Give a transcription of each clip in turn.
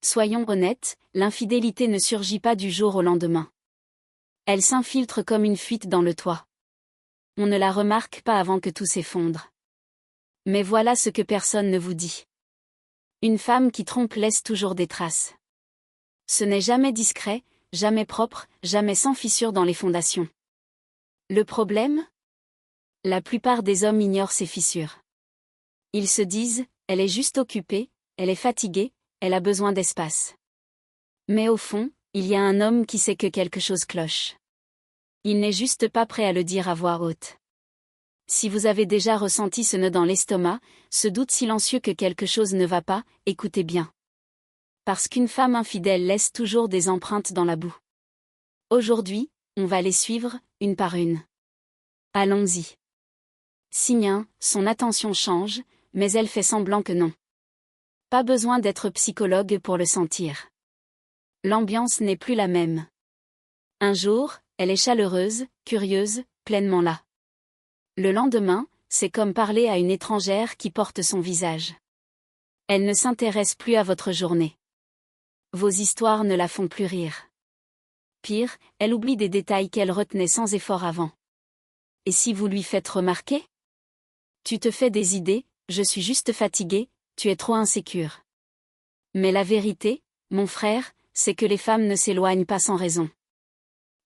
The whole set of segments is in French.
Soyons honnêtes, l'infidélité ne surgit pas du jour au lendemain. Elle s'infiltre comme une fuite dans le toit. On ne la remarque pas avant que tout s'effondre. Mais voilà ce que personne ne vous dit. Une femme qui trompe laisse toujours des traces. Ce n'est jamais discret, jamais propre, jamais sans fissure dans les fondations. Le problème ? La plupart des hommes ignorent ces fissures. Ils se disent, elle est juste occupée, elle est fatiguée, elle a besoin d'espace. Mais au fond, il y a un homme qui sait que quelque chose cloche. Il n'est juste pas prêt à le dire à voix haute. Si vous avez déjà ressenti ce nœud dans l'estomac, ce doute silencieux que quelque chose ne va pas, écoutez bien. Parce qu'une femme infidèle laisse toujours des empreintes dans la boue. Aujourd'hui, on va les suivre, une par une. Allons-y. Signe 1, son attention change, mais elle fait semblant que non. Pas besoin d'être psychologue pour le sentir. L'ambiance n'est plus la même. Un jour, elle est chaleureuse, curieuse, pleinement là. Le lendemain, c'est comme parler à une étrangère qui porte son visage. Elle ne s'intéresse plus à votre journée. Vos histoires ne la font plus rire. Pire, elle oublie des détails qu'elle retenait sans effort avant. Et si vous lui faites remarquer ? Tu te fais des idées, je suis juste fatiguée, tu es trop insécure. Mais la vérité, mon frère, c'est que les femmes ne s'éloignent pas sans raison.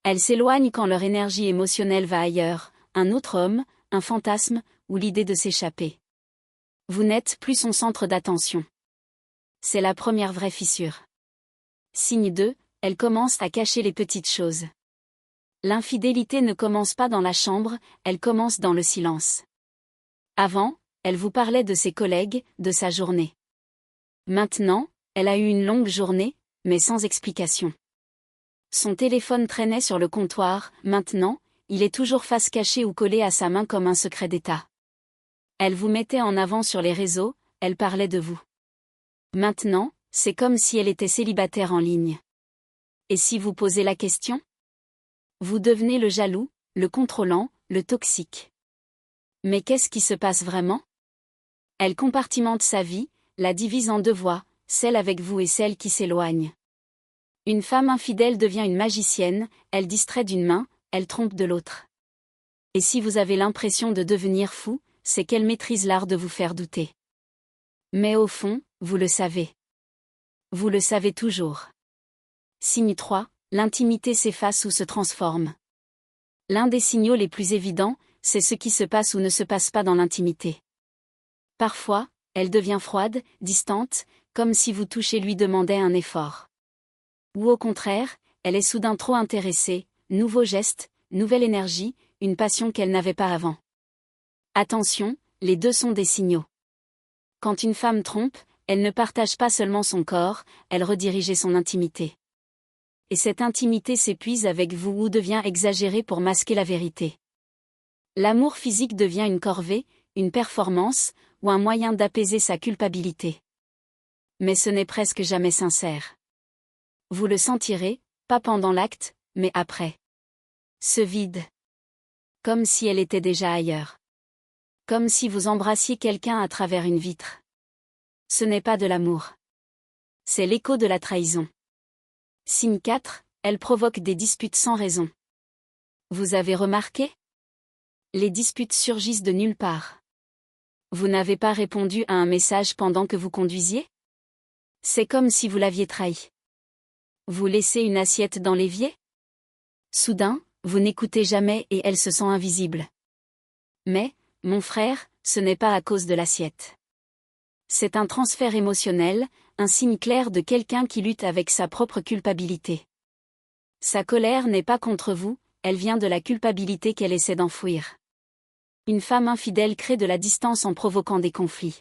Elles s'éloignent quand leur énergie émotionnelle va ailleurs, un autre homme, un fantasme, ou l'idée de s'échapper. Vous n'êtes plus son centre d'attention. C'est la première vraie fissure. Signe 2, elle commence à cacher les petites choses. L'infidélité ne commence pas dans la chambre, elle commence dans le silence. Avant, elle vous parlait de ses collègues, de sa journée. Maintenant, elle a eu une longue journée, mais sans explication. Son téléphone traînait sur le comptoir, maintenant, il est toujours face cachée ou collé à sa main comme un secret d'État. Elle vous mettait en avant sur les réseaux, elle parlait de vous. Maintenant, c'est comme si elle était célibataire en ligne. Et si vous posez la question ? Vous devenez le jaloux, le contrôlant, le toxique. Mais qu'est-ce qui se passe vraiment ? Elle compartimente sa vie, la divise en deux voies, celle avec vous et celle qui s'éloigne. Une femme infidèle devient une magicienne, elle distrait d'une main, elle trompe de l'autre. Et si vous avez l'impression de devenir fou, c'est qu'elle maîtrise l'art de vous faire douter. Mais au fond, vous le savez. Vous le savez toujours. Signe 3, l'intimité s'efface ou se transforme. L'un des signaux les plus évidents, c'est ce qui se passe ou ne se passe pas dans l'intimité. Parfois, elle devient froide, distante, comme si vous toucher lui demandait un effort. Ou au contraire, elle est soudain trop intéressée, nouveau geste, nouvelle énergie, une passion qu'elle n'avait pas avant. Attention, les deux sont des signaux. Quand une femme trompe, elle ne partage pas seulement son corps, elle redirige son intimité. Et cette intimité s'épuise avec vous ou devient exagérée pour masquer la vérité. L'amour physique devient une corvée, une performance, ou un moyen d'apaiser sa culpabilité. Mais ce n'est presque jamais sincère. Vous le sentirez, pas pendant l'acte, mais après. Ce vide. Comme si elle était déjà ailleurs. Comme si vous embrassiez quelqu'un à travers une vitre. Ce n'est pas de l'amour. C'est l'écho de la trahison. Signe 4, elle provoque des disputes sans raison. Vous avez remarqué ? Les disputes surgissent de nulle part. Vous n'avez pas répondu à un message pendant que vous conduisiez ? C'est comme si vous l'aviez trahi. Vous laissez une assiette dans l'évier ? Soudain, vous n'écoutez jamais et elle se sent invisible. Mais, mon frère, ce n'est pas à cause de l'assiette. C'est un transfert émotionnel, un signe clair de quelqu'un qui lutte avec sa propre culpabilité. Sa colère n'est pas contre vous, elle vient de la culpabilité qu'elle essaie d'enfouir. Une femme infidèle crée de la distance en provoquant des conflits.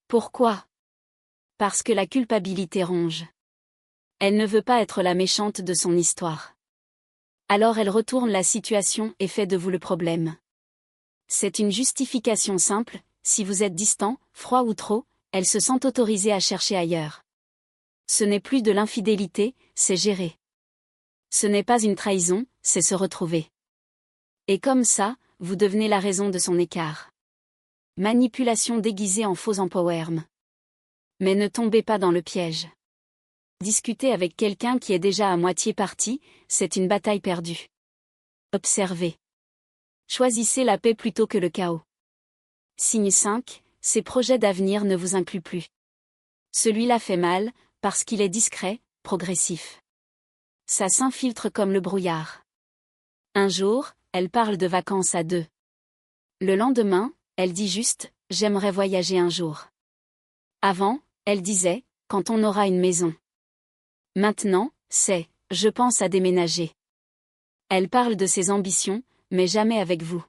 Pourquoi ? Parce que la culpabilité ronge. Elle ne veut pas être la méchante de son histoire. Alors elle retourne la situation et fait de vous le problème. C'est une justification simple, si vous êtes distant, froid ou trop, elle se sent autorisée à chercher ailleurs. Ce n'est plus de l'infidélité, c'est gérer. Ce n'est pas une trahison, c'est se retrouver. Et comme ça, vous devenez la raison de son écart. Manipulation déguisée en faux empowerment. Mais ne tombez pas dans le piège. Discuter avec quelqu'un qui est déjà à moitié parti, c'est une bataille perdue. Observez. Choisissez la paix plutôt que le chaos. Signe 5, ces projets d'avenir ne vous incluent plus. Celui-là fait mal, parce qu'il est discret, progressif. Ça s'infiltre comme le brouillard. Un jour, elle parle de vacances à deux. Le lendemain, elle dit juste « J'aimerais voyager un jour ». Avant, elle disait « Quand on aura une maison ». Maintenant, c'est « Je pense à déménager ». Elle parle de ses ambitions, mais jamais avec vous.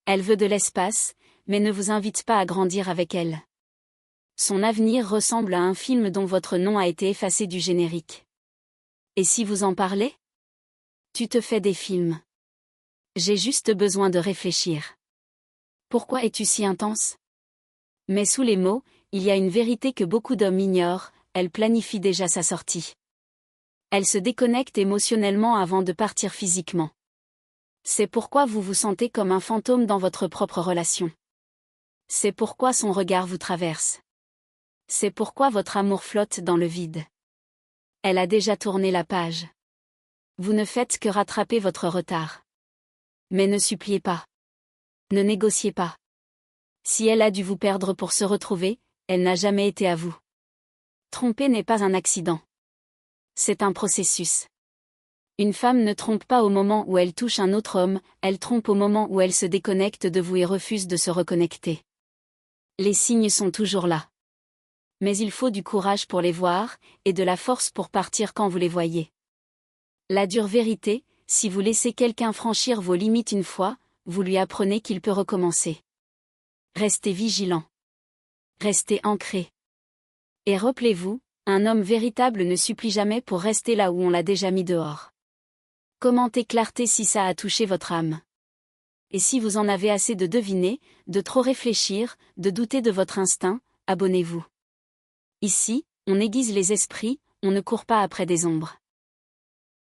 Elle veut de l'espace, mais ne vous invite pas à grandir avec elle. Son avenir ressemble à un film dont votre nom a été effacé du générique. Et si vous en parlez ? Tu te fais des films. J'ai juste besoin de réfléchir. Pourquoi es-tu si intense ? Mais sous les mots, il y a une vérité que beaucoup d'hommes ignorent, elle planifie déjà sa sortie. Elle se déconnecte émotionnellement avant de partir physiquement. C'est pourquoi vous vous sentez comme un fantôme dans votre propre relation. C'est pourquoi son regard vous traverse. C'est pourquoi votre amour flotte dans le vide. Elle a déjà tourné la page. Vous ne faites que rattraper votre retard. Mais ne suppliez pas. Ne négociez pas. Si elle a dû vous perdre pour se retrouver, elle n'a jamais été à vous. Tromper n'est pas un accident. C'est un processus. Une femme ne trompe pas au moment où elle touche un autre homme, elle trompe au moment où elle se déconnecte de vous et refuse de se reconnecter. Les signes sont toujours là. Mais il faut du courage pour les voir, et de la force pour partir quand vous les voyez. La dure vérité, si vous laissez quelqu'un franchir vos limites une fois, vous lui apprenez qu'il peut recommencer. Restez vigilant. Restez ancré. Et rappelez-vous, un homme véritable ne supplie jamais pour rester là où on l'a déjà mis dehors. Commentez clarté si ça a touché votre âme. Et si vous en avez assez de deviner, de trop réfléchir, de douter de votre instinct, abonnez-vous. Ici, on aiguise les esprits, on ne court pas après des ombres.